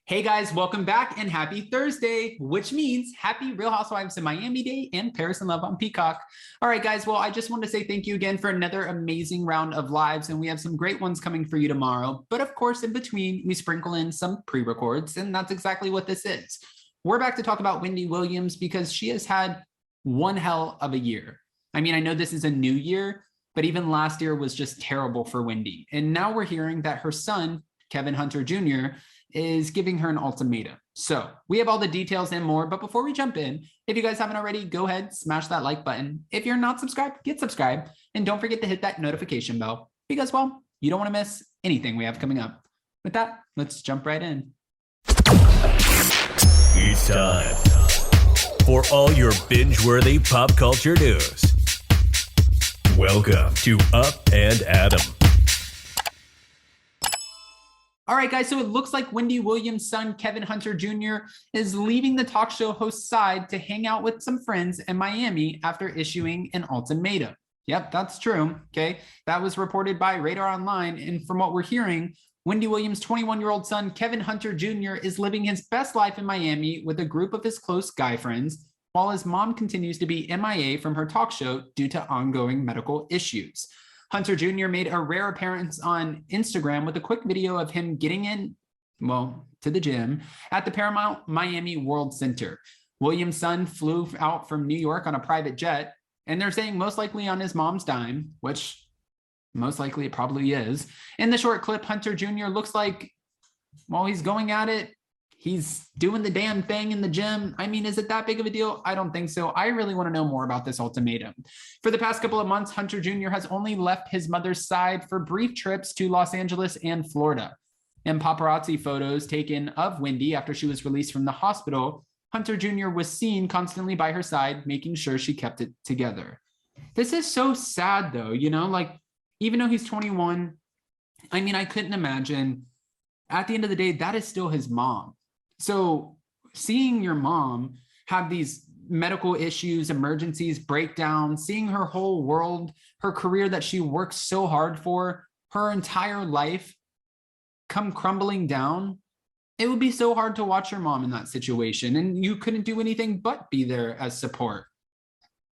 Hey guys, welcome back and happy Thursday, which means happy Real Housewives in Miami Day and Paris in Love on Peacock. All right, guys, well, I just want to say thank you again for another amazing round of lives, and we have some great ones coming for you tomorrow. But of course, in between, we sprinkle in some pre-records, and that's exactly what this is. We're back to talk about Wendy Williams because she has had one hell of a year. I mean, I know this is a new year, but even last year was just terrible for Wendy. And now we're hearing that her son, Kevin Hunter Jr., is giving her an ultimatum. So we have all the details and more, but before we jump in, if you guys haven't already, go ahead, smash that like button. If you're not subscribed, get subscribed, and don't forget to hit that notification bell because, well, you don't want to miss anything we have coming up. With that, let's jump right in. It's time for all your binge-worthy pop culture news. Welcome to Up and Adam. All right, guys, so it looks like Wendy Williams' son, Kevin Hunter Jr., is leaving the talk show host's side to hang out with some friends in Miami after issuing an ultimatum. Yep, that's true, okay? That was reported by Radar Online, and from what we're hearing, Wendy Williams' 21-year-old son, Kevin Hunter Jr., is living his best life in Miami with a group of his close guy friends, while his mom continues to be MIA from her talk show due to ongoing medical issues. Hunter Jr. made a rare appearance on Instagram with a quick video of him getting in, well, to the gym at the Paramount Miami World Center. Williams' son flew out from New York on a private jet, and they're saying most likely on his mom's dime, which most likely it probably is. In the short clip, Hunter Jr. looks like, while he's going at it, he's doing the damn thing in the gym. I mean, is it that big of a deal? I don't think so. I really want to know more about this ultimatum. For the past couple of months, Hunter Jr. has only left his mother's side for brief trips to Los Angeles and Florida. In paparazzi photos taken of Wendy after she was released from the hospital, Hunter Jr. was seen constantly by her side, making sure she kept it together. This is so sad, though, you know, like, even though he's 21, I mean, I couldn't imagine. At the end of the day, that is still his mom. So seeing your mom have these medical issues, emergencies, breakdowns, seeing her whole world, her career that she worked so hard for, her entire life come crumbling down, it would be so hard to watch your mom in that situation. And you couldn't do anything but be there as support.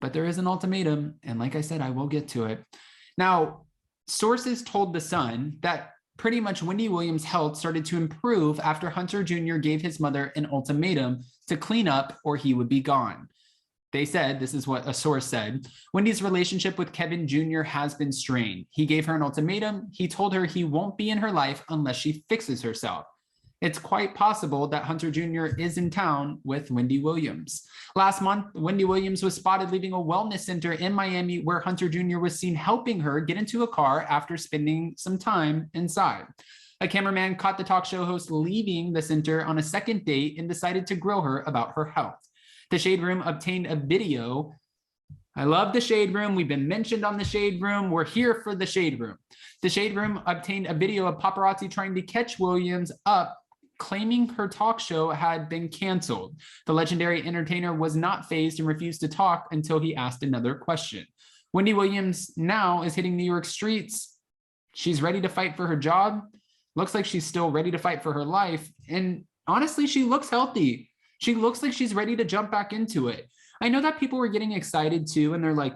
But there is an ultimatum. And like I said, I will get to it. Now, sources told The Sun that pretty much Wendy Williams' health started to improve after Hunter Jr. gave his mother an ultimatum to clean up or he would be gone. They said, this is what a source said, Wendy's relationship with Kevin Jr. has been strained. He gave her an ultimatum. He told her he won't be in her life unless she fixes herself. It's quite possible that Hunter Jr. is in town with Wendy Williams. Last month, Wendy Williams was spotted leaving a wellness center in Miami where Hunter Jr. was seen helping her get into a car after spending some time inside. A cameraman caught the talk show host leaving the center on a second date and decided to grill her about her health. The Shade Room obtained a video. I love the Shade Room. We've been mentioned on the Shade Room. We're here for the Shade Room. The Shade Room obtained a video of paparazzi trying to catch Williams up, claiming her talk show had been canceled. The legendary entertainer was not fazed and refused to talk until he asked another question. Wendy Williams now is hitting New York streets. She's ready to fight for her job. Looks like she's still ready to fight for her life. And honestly, she looks healthy. She looks like she's ready to jump back into it. I know that people were getting excited too, and they're like,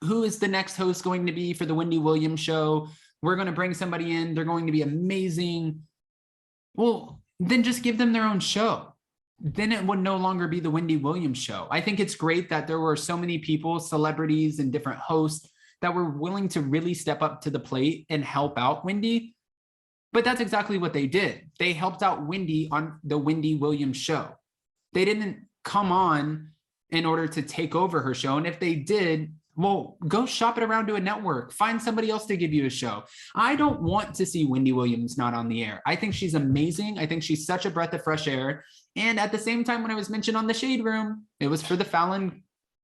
who is the next host going to be for the Wendy Williams show? We're going to bring somebody in. They're going to be amazing. Well, then just give them their own show. Then it would no longer be the Wendy Williams show. I think it's great that there were so many people, celebrities and different hosts that were willing to really step up to the plate and help out Wendy. But that's exactly what they did. They helped out Wendy on the Wendy Williams show. They didn't come on in order to take over her show. And if they did, well, go shop it around to a network. Find somebody else to give you a show. I don't want to see Wendy Williams not on the air. I think she's amazing. I think she's such a breath of fresh air. And at the same time, when I was mentioned on the Shade Room, it was for the Fallon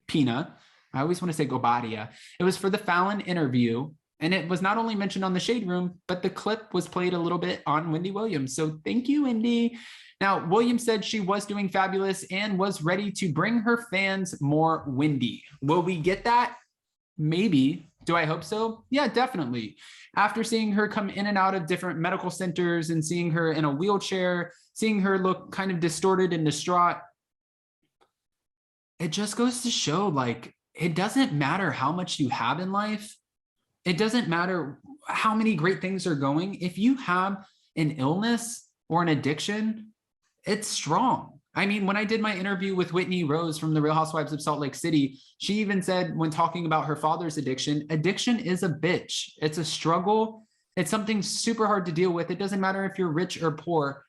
Pina. I always want to say Gobadia. It was for the Fallon interview. And it was not only mentioned on the Shade Room, but the clip was played a little bit on Wendy Williams. So thank you, Wendy. Now, Williams said she was doing fabulous and was ready to bring her fans more Wendy. Will we get that? Maybe, Do I hope so? Yeah, definitely. After seeing her come in and out of different medical centers and seeing her in a wheelchair, seeing her look kind of distorted and distraught, it just goes to show, like, it doesn't matter how much you have in life. It doesn't matter how many great things are going. If you have an illness or an addiction, it's strong. I mean, when I did my interview with Whitney Rose from the Real Housewives of Salt Lake City, she even said when talking about her father's addiction, addiction is a bitch. It's a struggle. It's something super hard to deal with. It doesn't matter if you're rich or poor.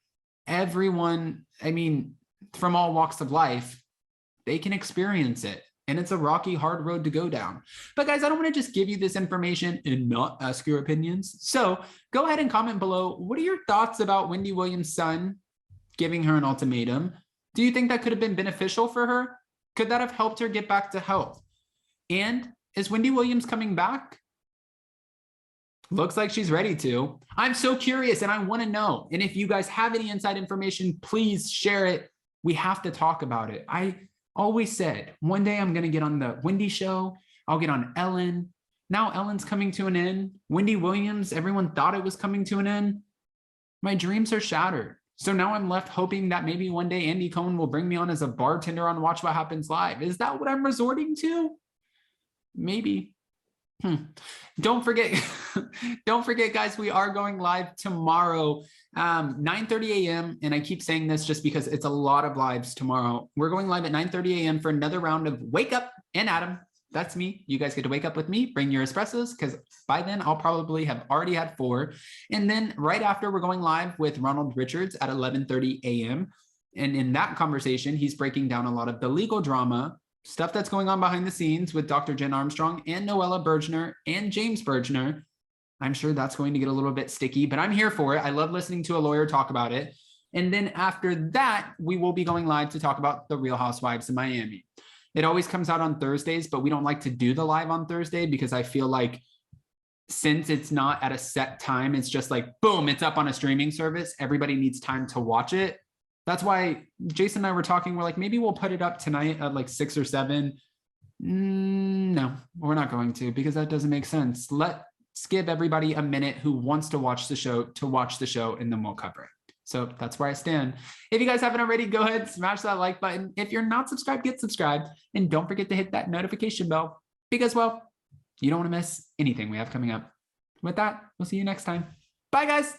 Everyone, I mean, from all walks of life, they can experience it. And it's a rocky, hard road to go down. But guys, I don't want to just give you this information and not ask your opinions. So go ahead and comment below. What are your thoughts about Wendy Williams' son giving her an ultimatum? Do you think that could have been beneficial for her? Could that have helped her get back to health? And is Wendy Williams coming back? Looks like she's ready to. I'm so curious and I want to know. And if you guys have any inside information, please share it. We have to talk about it. I always said one day I'm going to get on the Wendy show. I'll get on Ellen. Now Ellen's coming to an end. Wendy Williams, everyone thought it was coming to an end. My dreams are shattered. So now I'm left hoping that maybe one day Andy Cohen will bring me on as a bartender on Watch What Happens Live. Is that what I'm resorting to? Maybe. Don't forget, guys, we are going live tomorrow, 9:30 a.m. And I keep saying this just because it's a lot of lives tomorrow. We're going live at 9:30 a.m. for another round of Wake Up and Adam. That's me. You guys get to wake up with me, bring your espressos, because by then I'll probably have already had 4. And then right after, we're going live with Ronald Richards at 11:30 a.m. And in that conversation, he's breaking down a lot of the legal drama, stuff that's going on behind the scenes with Dr. Jen Armstrong and Noella Bergner and James Bergner. I'm sure that's going to get a little bit sticky, but I'm here for it. I love listening to a lawyer talk about it. And then after that, we will be going live to talk about the Real Housewives of Miami. It always comes out on Thursdays, but we don't like to do the live on Thursday because I feel like since it's not at a set time, it's just like, boom, it's up on a streaming service. Everybody needs time to watch it. That's why Jason and I were talking. We're like, maybe we'll put it up tonight at like 6 or 7. No, we're not going to, because that doesn't make sense. Let's give everybody a minute who wants to watch the show to watch the show, and then we'll cover it. So that's where I stand. If you guys haven't already, go ahead, smash that like button. If you're not subscribed, get subscribed. And don't forget to hit that notification bell because, well, you don't want to miss anything we have coming up. With that, we'll see you next time. Bye, guys.